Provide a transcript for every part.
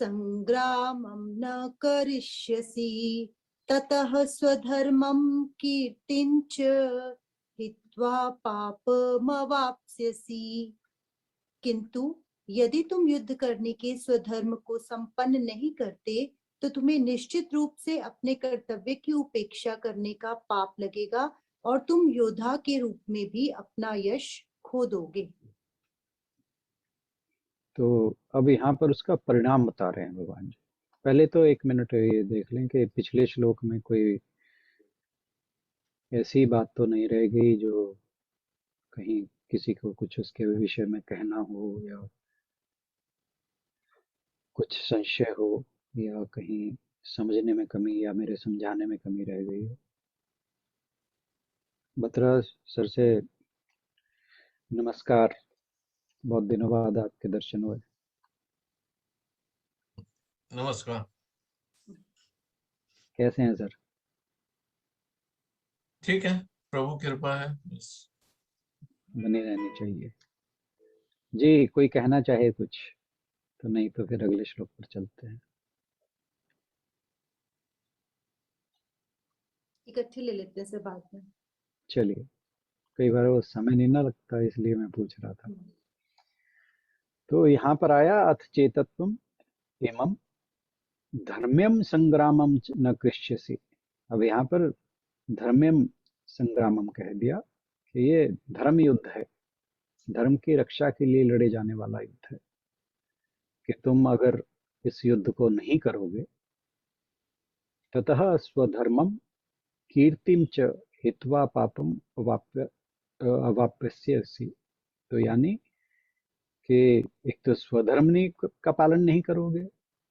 संग्रामं न करिष्यसि ततः स्वधर्मं कीर्तिं च हित्वा पापमवाप्स्यसि। किंतु यदि तुम युद्ध करने के स्वधर्म को संपन्न नहीं करते तो तुम्हें निश्चित रूप से अपने कर्तव्य की उपेक्षा करने का पाप लगेगा और तुम योद्धा के रूप में भी अपना यश खो दोगे। तो अब यहाँ पर उसका परिणाम बता रहे हैं भगवान जी। पहले तो एक मिनट ये देख लें कि पिछले श्लोक में कोई ऐसी बात तो नहीं रह गई जो कहीं किसी को कुछ उसके विषय में कहना हो या कुछ संशय हो या कहीं समझने में कमी या मेरे समझाने में कमी रह गई हो। बत्रा सर से नमस्कार, बहुत दिनों बाद आपके दर्शन हुए। नमस्कार। कैसे हैं सर? ठीक है, प्रभु कृपा है बस। बनी रहनी चाहिए जी। कोई कहना चाहे कुछ तो, नहीं तो फिर अगले श्लोक पर चलते हैं। इकट्ठे ले लेते हैं सर बाद में। चलिए, कई बार वो समय नहीं ना लगता, इसलिए मैं पूछ रहा था। तो यहाँ पर आया अथ चेतत्वम इमं धर्म्यम संग्रामम न कृष्यसि। अब यहाँ पर धर्म्यम संग्रामम कह दिया कि ये धर्म युद्ध है, धर्म की रक्षा के लिए लड़े जाने वाला युद्ध है कि तुम अगर इस युद्ध को नहीं करोगे ततः स्वधर्मम कीर्तिम च हित्वा पापम अवाप्यस्यसि। तो यानी कि एक तो स्वधर्म का पालन नहीं करोगे,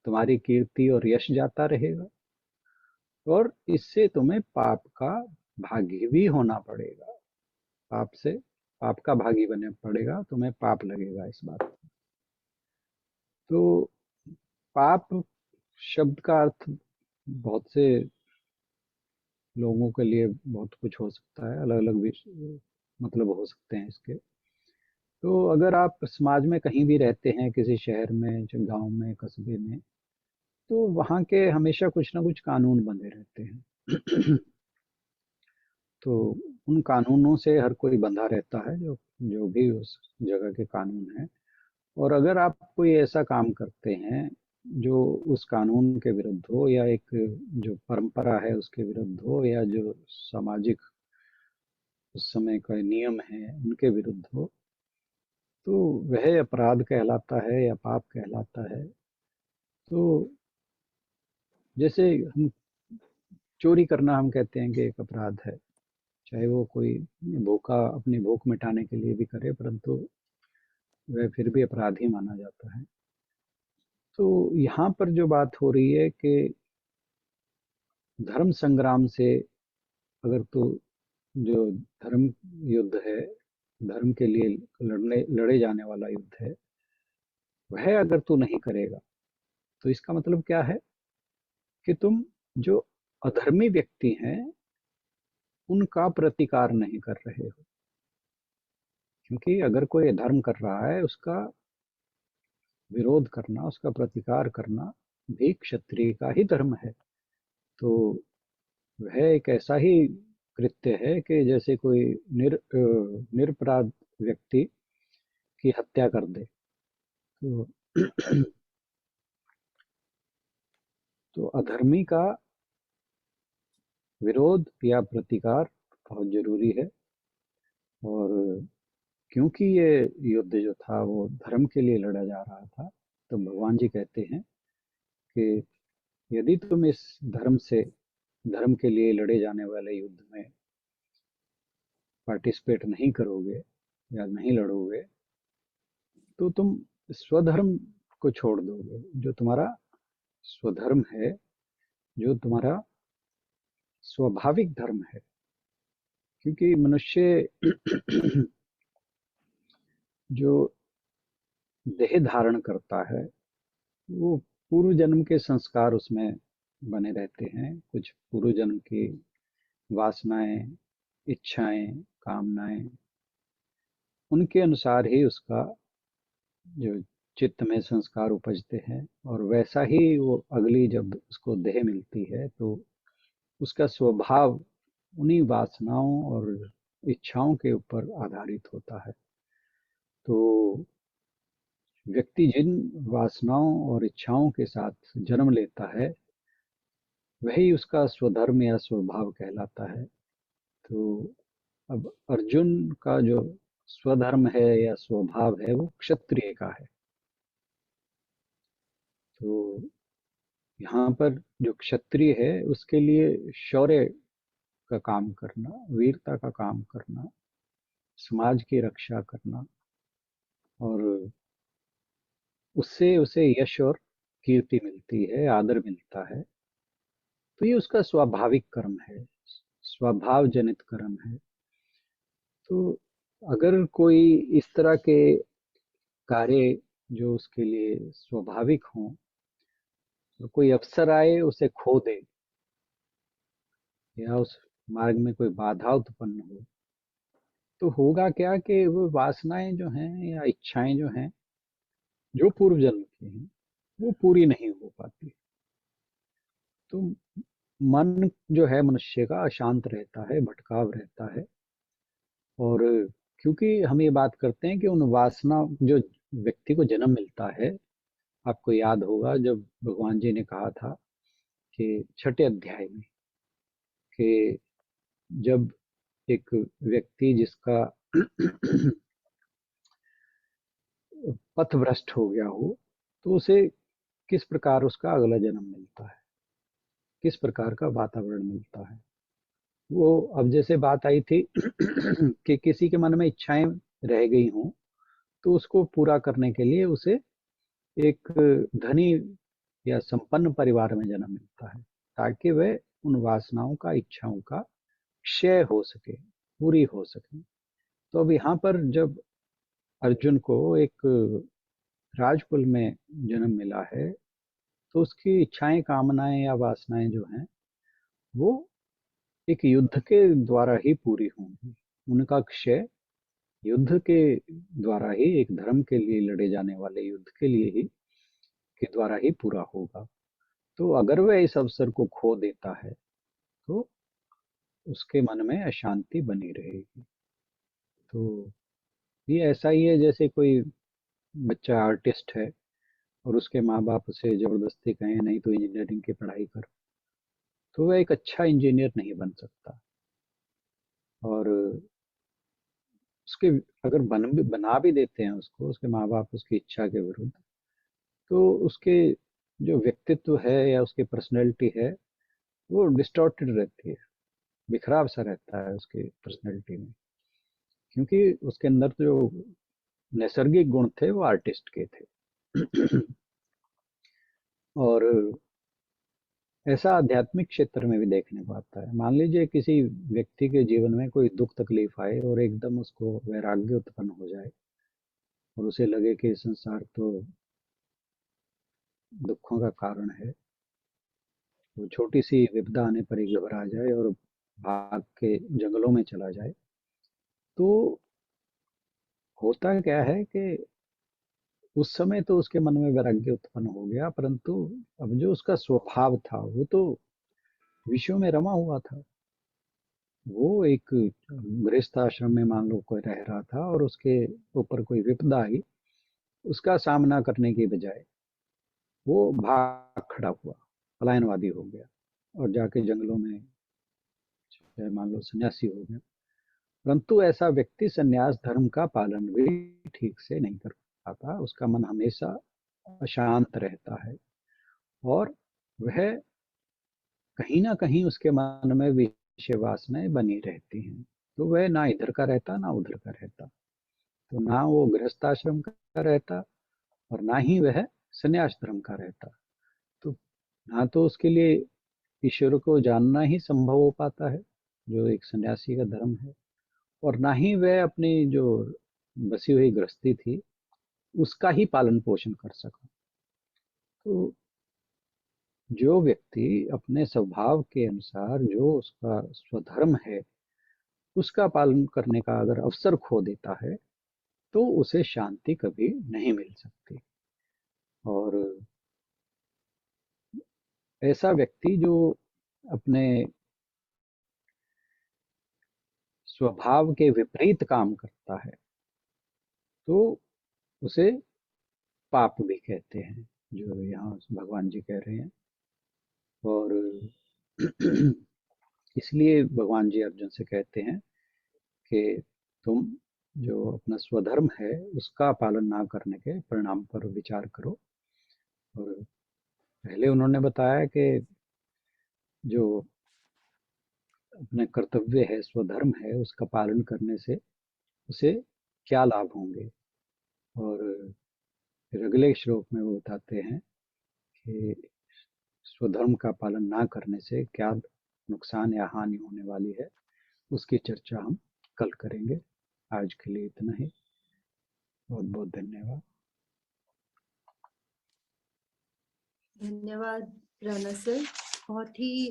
तुम्हारी कीर्ति और यश जाता रहेगा, और इससे तुम्हें पाप का भागी भी होना पड़ेगा। पाप का भागी बनना पड़ेगा, तुम्हें पाप लगेगा इस बात का। तो पाप शब्द का अर्थ बहुत से लोगों के लिए बहुत कुछ हो सकता है, अलग अलग मतलब हो सकते हैं इसके। तो अगर आप समाज में कहीं भी रहते हैं, किसी शहर में, गांव में, कस्बे में, तो वहाँ के हमेशा कुछ ना कुछ कानून बंधे रहते हैं। तो उन कानूनों से हर कोई बंधा रहता है, जो जो भी उस जगह के कानून है। और अगर आप कोई ऐसा काम करते हैं जो उस कानून के विरुद्ध हो, या एक जो परंपरा है उसके विरुद्ध हो, या जो सामाजिक उस समय का नियम है उनके विरुद्ध हो, तो वह अपराध कहलाता है या पाप कहलाता है। तो जैसे हम चोरी करना, हम कहते हैं कि एक अपराध है, चाहे वो कोई भूखा अपनी भूख मिटाने के लिए भी करे, परंतु वह फिर भी अपराध ही माना जाता है। तो यहाँ पर जो बात हो रही है कि धर्म संग्राम से, अगर तो जो धर्म युद्ध है, धर्म के लिए लड़े जाने वाला युद्ध है, वह अगर तू नहीं करेगा तो इसका मतलब क्या है कि तुम जो अधर्मी व्यक्ति हैं उनका प्रतिकार नहीं कर रहे हो। क्योंकि अगर कोई धर्म कर रहा है, उसका विरोध करना, उसका प्रतिकार करना भी क्षत्रिय का ही धर्म है। तो वह एक ऐसा ही कृत्य है कि जैसे कोई निरपराध व्यक्ति की हत्या कर दे। तो तो अधर्मी का विरोध या प्रतिकार बहुत जरूरी है। और क्योंकि ये युद्ध जो था वो धर्म के लिए लड़ा जा रहा था, तो भगवान जी कहते हैं कि यदि तुम इस धर्म के लिए लड़े जाने वाले युद्ध में पार्टिसिपेट नहीं करोगे या नहीं लड़ोगे, तो तुम स्वधर्म को छोड़ दोगे। जो तुम्हारा स्वधर्म है, जो तुम्हारा स्वाभाविक धर्म है। क्योंकि मनुष्य जो देह धारण करता है, वो पूर्व जन्म के संस्कार उसमें बने रहते हैं। कुछ पूर्व जन्म की वासनाएं, इच्छाएं, कामनाएं, उनके अनुसार ही उसका जो चित्त में संस्कार उपजते हैं और वैसा ही वो अगली जब उसको देह मिलती है तो उसका स्वभाव उन्हीं वासनाओं और इच्छाओं के ऊपर आधारित होता है। तो व्यक्ति जिन वासनाओं और इच्छाओं के साथ जन्म लेता है वही उसका स्वधर्म या स्वभाव कहलाता है। तो अब अर्जुन का जो स्वधर्म है या स्वभाव है वो क्षत्रिय का है। तो यहाँ पर जो क्षत्रिय है उसके लिए शौर्य का काम करना, वीरता का काम करना, समाज की रक्षा करना और उससे उसे यश और कीर्ति मिलती है, आदर मिलता है। तो ये उसका स्वाभाविक कर्म है, स्वभाव जनित कर्म है। तो अगर कोई इस तरह के कार्य जो उसके लिए स्वाभाविक हों और कोई अवसर आए उसे खो दे या उस मार्ग में कोई बाधा उत्पन्न हो तो होगा क्या कि वो वासनाएं जो हैं या इच्छाएं जो हैं जो पूर्व जन्म की हैं वो पूरी नहीं हो पाती। तो मन जो है मनुष्य का अशांत रहता है, भटकाव रहता है। और क्योंकि हम ये बात करते हैं कि उन वासना जो व्यक्ति को जन्म मिलता है, आपको याद होगा जब भगवान जी ने कहा था कि छठे अध्याय में कि जब एक व्यक्ति जिसका पथ भ्रष्ट हो गया हो तो उसे किस प्रकार उसका अगला जन्म मिलता है, किस प्रकार का वातावरण मिलता है। वो अब जैसे बात आई थी कि किसी के मन में इच्छाएं रह गई हों तो उसको पूरा करने के लिए उसे एक धनी या संपन्न परिवार में जन्म मिलता है ताकि वह उन वासनाओं का, इच्छाओं का क्षय हो सके, पूरी हो सके। तो अब यहाँ पर जब अर्जुन को एक राजकुल में जन्म मिला है तो उसकी इच्छाएं, कामनाएं या वासनाएं जो हैं वो एक युद्ध के द्वारा ही पूरी होंगी। उनका क्षय युद्ध के द्वारा ही, एक धर्म के लिए लड़े जाने वाले युद्ध के लिए ही के द्वारा ही पूरा होगा। तो अगर वह इस अवसर को खो देता है तो उसके मन में अशांति बनी रहेगी। तो ये ऐसा ही है जैसे कोई बच्चा आर्टिस्ट है और उसके माँ बाप उसे जबरदस्ती कहें नहीं तो इंजीनियरिंग की पढ़ाई कर, तो वह एक अच्छा इंजीनियर नहीं बन सकता। और उसके अगर बना भी देते हैं उसको, उसके माँ बाप उसकी इच्छा के विरुद्ध, तो उसके जो व्यक्तित्व है या उसकी पर्सनैलिटी है वो डिस्टॉर्टेड रहती है, बिखराव सा रहता है उसकी पर्सनैलिटी में, क्योंकि उसके अंदर तो जो नैसर्गिक गुण थे वो आर्टिस्ट के थे। और ऐसा आध्यात्मिक क्षेत्र में भी देखने को आता है। मान लीजिए किसी व्यक्ति के जीवन में कोई दुख तकलीफ आए और एकदम उसको वैराग्य उत्पन्न हो जाए और उसे लगे कि संसार तो दुखों का कारण है, वो छोटी सी विपदा आने पर ही घबरा जाए और भाग के जंगलों में चला जाए। तो होता क्या है कि उस समय तो उसके मन में वैराग्य उत्पन्न हो गया, परंतु अब जो उसका स्वभाव था वो तो विषयों में रमा हुआ था। वो एक गृहस्थ आश्रम में मान लो कोई रह रहा था और उसके ऊपर कोई विपदा आई, उसका सामना करने की बजाय वो भाग खड़ा हुआ, पलायनवादी हो गया और जाके जंगलों में मान लो सन्यासी हो गया। परंतु ऐसा व्यक्ति सन्यास धर्म का पालन भी ठीक से नहीं कर पाता, उसका मन हमेशा अशांत रहता है और वह कहीं ना कहीं उसके मन में विषय वासनाएं बनी रहती हैं। तो वह ना इधर का रहता ना उधर का रहता, तो ना वो गृहस्थाश्रम का रहता और ना ही वह संन्यास धर्म का रहता। तो ना तो उसके लिए ईश्वर को जानना ही संभव हो पाता है जो एक सन्यासी का धर्म है, और ना ही वह अपनी जो बसी हुई गृहस्थी थी उसका ही पालन पोषण कर सका। तो जो व्यक्ति अपने स्वभाव के अनुसार जो उसका स्वधर्म है उसका पालन करने का अगर अवसर खो देता है तो उसे शांति कभी नहीं मिल सकती। और ऐसा व्यक्ति जो अपने स्वभाव के विपरीत काम करता है तो उसे पाप भी कहते हैं, जो यहाँ भगवान जी कह रहे हैं। और इसलिए भगवान जी अर्जुन से कहते हैं कि तुम जो अपना स्वधर्म है उसका पालन ना करने के परिणाम पर विचार करो। और पहले उन्होंने बताया कि जो अपने कर्तव्य है, स्वधर्म है, उसका पालन करने से उसे क्या लाभ होंगे। और फिर अगले श्लोक में वो बताते हैं कि स्वधर्म का पालन ना करने से क्या नुकसान या हानि होने वाली है, उसकी चर्चा हम कल करेंगे। आज के लिए इतना ही। बहुत बहुत धन्यवाद। धन्यवाद राणा सर। बहुत ही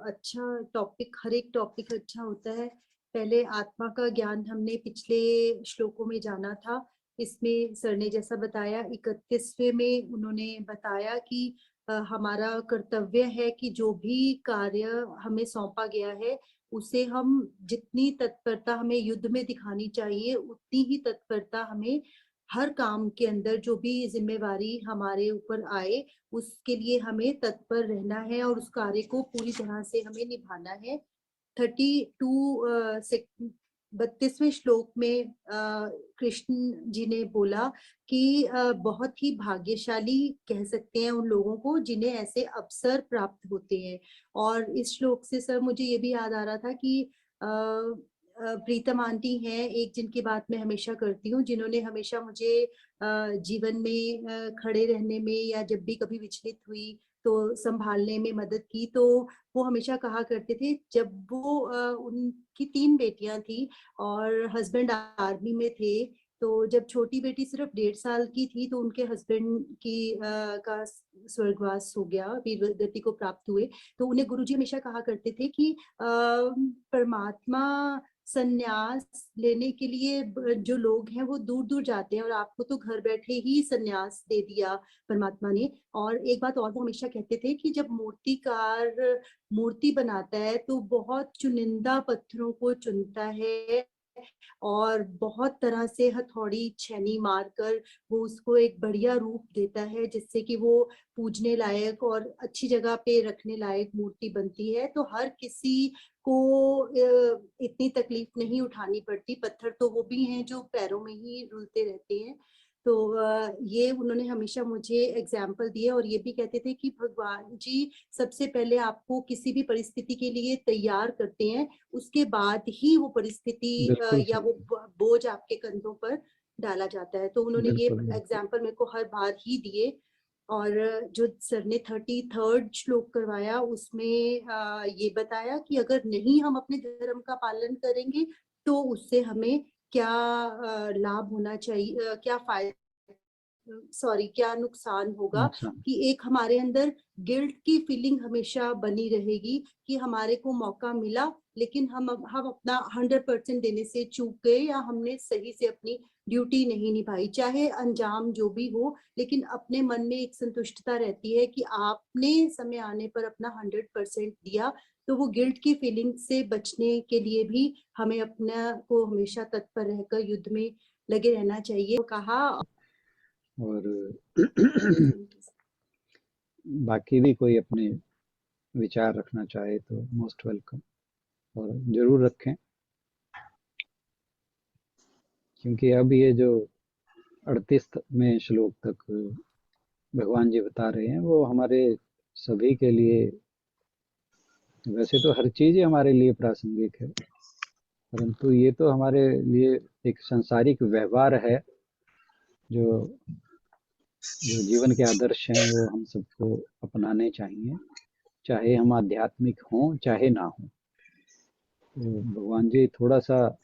अच्छा टॉपिक, हर एक टॉपिक अच्छा होता है। पहले आत्मा का ज्ञान हमने पिछले श्लोकों में जाना था। इसमें सर ने जैसा बताया 31वें में उन्होंने बताया कि हमारा कर्तव्य है कि जो भी कार्य हमें सौंपा गया है उसे हम जितनी तत्परता हमें युद्ध में दिखानी चाहिए उतनी ही तत्परता हमें हर काम के अंदर जो भी जिम्मेवारी हमारे ऊपर आए उसके लिए हमें तत्पर रहना है और उस कार्य को पूरी तरह से हमें निभाना है। 32वें श्लोक में कृष्ण जी ने बोला कि बहुत ही भाग्यशाली कह सकते हैं उन लोगों को जिन्हें ऐसे अवसर प्राप्त होते हैं। और इस श्लोक से सर मुझे ये भी याद आ रहा था कि प्रीतम आंटी हैं एक जिनकी बात मैं हमेशा करती हूँ, जिन्होंने हमेशा मुझे जीवन में खड़े रहने में या जब भी कभी विचलित हुई तो संभालने में मदद की। तो वो हमेशा कहा करते थे, जब वो उनकी 3 बेटियां थी और हस्बैंड आर्मी में थे, तो जब छोटी बेटी सिर्फ 1.5 साल की थी तो उनके हस्बैंड की का स्वर्गवास हो गया, वीर गति को प्राप्त हुए। तो उन्हें गुरुजी हमेशा कहा करते थे कि परमात्मा संन्यास लेने के लिए जो लोग हैं वो दूर दूर जाते हैं और आपको तो घर बैठे ही संन्यास दे दिया परमात्मा ने। और एक बात और वो हमेशा कहते थे कि जब मूर्तिकार मूर्ति बनाता है तो बहुत चुनिंदा पत्थरों को चुनता है और बहुत तरह से हथौड़ी छेनी मारकर वो उसको एक बढ़िया रूप देता है जिससे कि वो पूजने लायक और अच्छी जगह पे रखने लायक मूर्ति बनती है। तो हर किसी को इतनी तकलीफ नहीं उठानी पड़ती। पत्थर तो वो भी हैं जो पैरों में ही रुलते रहते हैं। तो ये उन्होंने हमेशा मुझे एग्जाम्पल दिए और ये भी कहते थे कि भगवान जी सबसे पहले आपको किसी भी परिस्थिति के लिए तैयार करते हैं, उसके बाद ही वो परिस्थिति बिल्कुल या वो सही। बोझ आपके कंधों पर डाला जाता है। तो उन्होंने ये बिल्कुल बिल्कुल। एग्जाम्पल मेरे को हर बार ही दिए। और जो सर ने 33rd श्लोक करवाया उसमें ये बताया कि अगर नहीं हम अपने धर्म का पालन करेंगे तो उससे हमें क्या लाभ होना चाहिए, क्या फायदा, सॉरी क्या नुकसान होगा। नुकसान। कि एक हमारे अंदर गिल्ट की फीलिंग हमेशा बनी रहेगी कि हमारे को मौका मिला लेकिन हम अपना 100% देने से चूक गए या हमने सही से अपनी ड्यूटी नहीं निभाई, चाहे अंजाम जो भी हो, लेकिन अपने मन में एक संतुष्टता रहती है कि आपने समय आने पर अपना 100% दिया। तो वो गिल्ट की फीलिंग से बचने के लिए भी हमें अपना को हमेशा तत्पर रहकर युद्ध में लगे रहना चाहिए, कहा। और बाकी भी कोई अपने विचार रखना चाहे तो मोस्ट वेलकम, और जरूर रखें, क्योंकि अब ये जो 38वें श्लोक तक भगवान जी बता रहे हैं वो हमारे सभी के लिए, वैसे तो हर चीज ही हमारे लिए प्रासंगिक है, परंतु ये तो हमारे लिए एक सांसारिक व्यवहार है जो जो जीवन के आदर्श हैं वो हम सबको अपनाने चाहिए, चाहे हम आध्यात्मिक हों चाहे ना हों। तो भगवान जी थोड़ा सा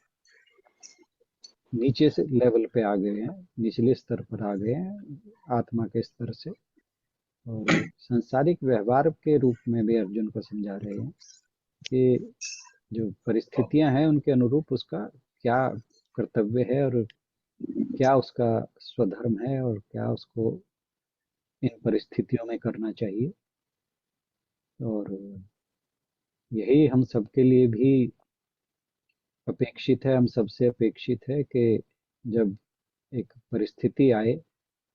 नीचे से लेवल पे आ गए हैं, निचले स्तर पर आ गए हैं आत्मा के स्तर से, और सांसारिक व्यवहार के रूप में भी अर्जुन को समझा रहे हैं कि जो परिस्थितियां हैं उनके अनुरूप उसका क्या कर्तव्य है और क्या उसका स्वधर्म है और क्या उसको इन परिस्थितियों में करना चाहिए। और यही हम सबके लिए भी अपेक्षित है, हम सबसे अपेक्षित है कि जब एक परिस्थिति आए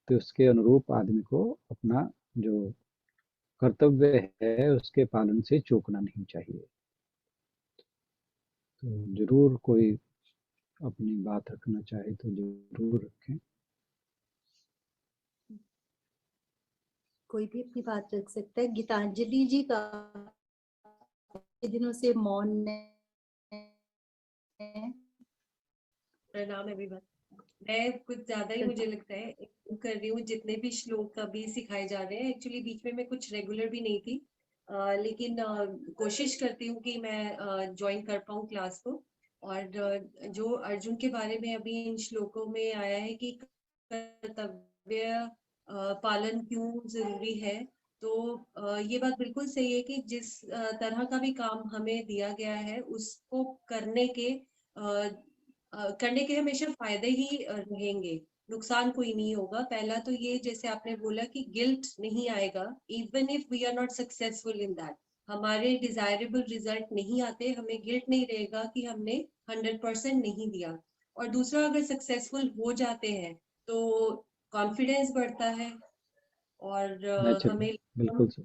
तो उसके अनुरूप आदमी को अपना जो कर्तव्य है उसके पालन से चूकना नहीं चाहिए। तो जरूर कोई अपनी बात रखना चाहे तो जरूर रखें। कोई भी अपनी बात रख सकता है। गीतांजलि जी का दिनों से मौन है। प्रणाम एवरीवन। मैं कुछ ज्यादा ही मुझे लगता है कर रही हूँ, जितने भी श्लोक अभी सिखाए जा रहे हैं। एक्चुअली बीच में मैं कुछ रेगुलर भी नहीं थी, लेकिन कोशिश करती हूँ कि मैं ज्वाइन कर पाऊँ क्लास को। और जो अर्जुन के बारे में अभी इन श्लोकों में आया है कि कर्तव्य पालन क्यों जरूरी है, तो ये बात बिल्कुल सही है कि जिस तरह का भी काम हमें दिया गया है उसको करने के हमेशा फायदे ही रहेंगे, नुकसान कोई नहीं होगा। पहला तो ये, जैसे आपने बोला कि गिल्ट नहीं आएगा even if we are not successful in that. हमारे डिजायरेबल रिजल्ट नहीं आते, हमें गिल्ट नहीं रहेगा कि हमने 100% नहीं दिया। और दूसरा, अगर सक्सेसफुल हो जाते हैं तो कॉन्फिडेंस बढ़ता है और नेचुरली, हमें बिल्कुल सही।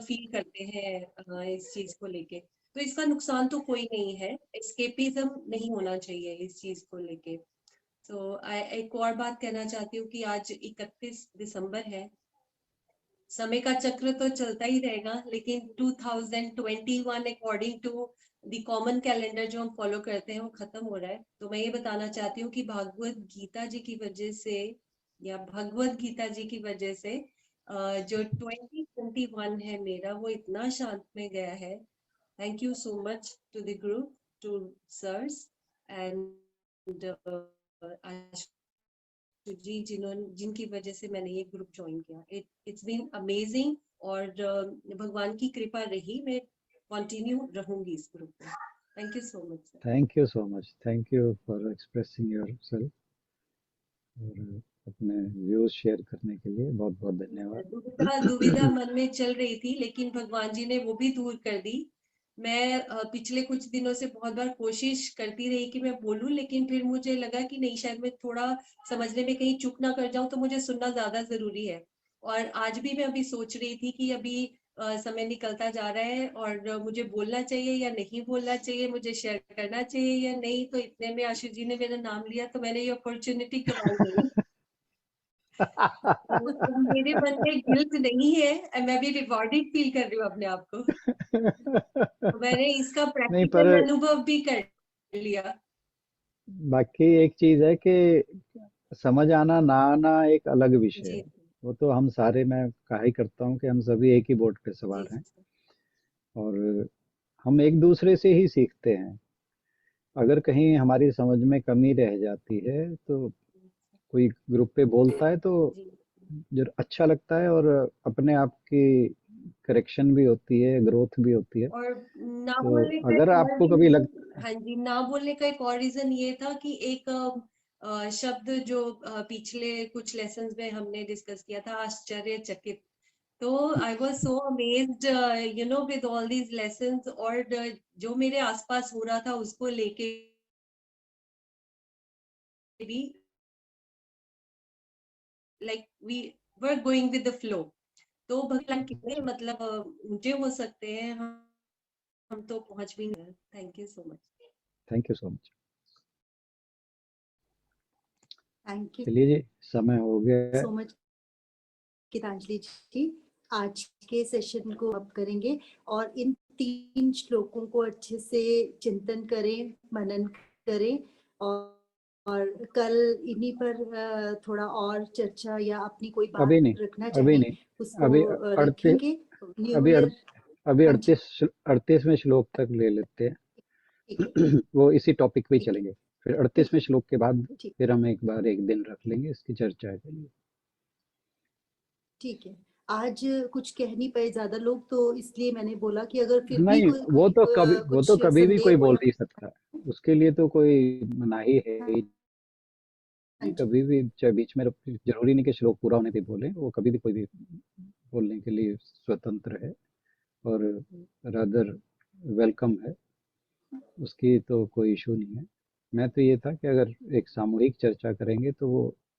फील करते हैं इस चीज को लेके। तो इसका नुकसान तो कोई नहीं है, एस्केपिज्म नहीं होना चाहिए इस चीज को लेके। तो एक और बात कहना चाहती हूँ कि आज 31 दिसंबर है। समय का चक्र तो चलता ही रहेगा, लेकिन 2021 according to the common calendar जो हम फॉलो करते हैं वो खत्म हो रहा है। तो मैं ये बताना चाहती हूँ कि भागवत गीता जी की वजह से, या भगवत गीता जी की वजह से जो 2021 है मेरा, वो इतना शांत में गया है। Thank you so much to the group, two sirs and ji, जिनकी वजह से मैंने ये ग्रुप ज्वाइन किया। इट्स बीन अमेजिंग और भगवान की कृपा रही, मैं कंटिन्यू रहूंगी इस ग्रुप में। Thank you so much sir. Thank you so much, thank you for expressing yourself और अपने व्यूज शेयर करने के लिए बहुत बहुत धन्यवाद। दुविधा मन में चल रही थी, लेकिन भगवान जी ने वो भी दूर कर दी। मैं पिछले कुछ दिनों से बहुत बार कोशिश करती रही कि मैं बोलूं, लेकिन फिर मुझे लगा कि नहीं, शायद मैं थोड़ा समझने में कहीं चूक ना कर जाऊं, तो मुझे सुनना ज्यादा जरूरी है। और आज भी मैं अभी सोच रही थी कि अभी समय निकलता जा रहा है और मुझे बोलना चाहिए या नहीं बोलना चाहिए, मुझे शेयर करना चाहिए या नहीं। तो इतने में आशु जी ने मेरा नाम लिया, तो मैंने ये अपॉर्चुनिटी गंवाई नहीं। तो मेरे मन में गिल्ट नहीं है, मैं भी रिवॉर्डेड फील कर रही हूँ अपने आप को। तो मैंने इसका नहीं, पर प्रैक्टिकल अनुभव भी कर लिया। बाकी एक चीज है कि समझ आना ना आना एक अलग विषय जी है। वो तो हम सारे, मैं कहा ही करता हूँ कि हम सभी एक ही बोट पे जी सवार हैं जी और हम एक दूसरे से ही सीखते हैं। अगर कहीं हमारी समझ में कमी रह जाती है तो कोई ग्रुप पे बोलता है तो जी। जो अच्छा लगता है और अपने आप की करेक्शन भी होती है, ग्रोथ भी होती है। और ना तो बोलने का अगर एक और आपको कभी लग रीजन, हाँ जी, ना बोलने का एक और रीजन ये था कि एक शब्द जो पिछले कुछ लेसन्स में हमने डिस्कस किया था, आश्चर्यचकित। तो I was so amazed you know with all these lessons, और जो मेरे आसपास हो रहा था उसको लेके भी, like we were going with the flow. तो भगवान कितने मतलब ऊंचे हो सकते हैं, हम तो पहुंच भी नहीं। Thank you so much. Thank you so much. Thank you चलिए जी, समय हो गया है। सो मच गीतांजलि जी। आज के सेशन को अब करेंगे और इन 3 श्लोकों को अच्छे से चिंतन करें, मनन करें और कल इन्हीं पर थोड़ा और चर्चा या अपनी कोई अभी बात नहीं, रखना अभी चाहें नहीं, उसको अभी रखेंगे। न्यू अभी ईयर। अभी हाँ जी, 38वें श्लोक तक ले लेते ठीक है, हैं। वो इसी टॉपिक पे ही ठीक है, चलेंगे। फिर ठीक 38वें है, श्लोक के बाद ठीक फिर हम एक बार एक दिन रख लेंगे इसकी चर्चा के लिए। ठीक है। आज कुछ कह नहीं पाए ज्यादा लोग, तो इसलिए मैंने बोला कि अगर फिर भी नहीं, कोई कोई वो कुछ तो कभी भी संदेह कोई हो बोल या नहीं सकता है, उसके लिए तो कोई मनाही है ही हाँ जी। कभी भी चाहे बीच में जरूरी नहीं कि श्लोक पूरा होने पे बोले, वो कभी भी कोई भी बोलने के लिए स्वतंत्र है और रादर वेलकम है, उसकी तो कोई इशू नहीं है। मैं तो ये था कि अगर एक सामूहिक चर्चा करेंगे तो वो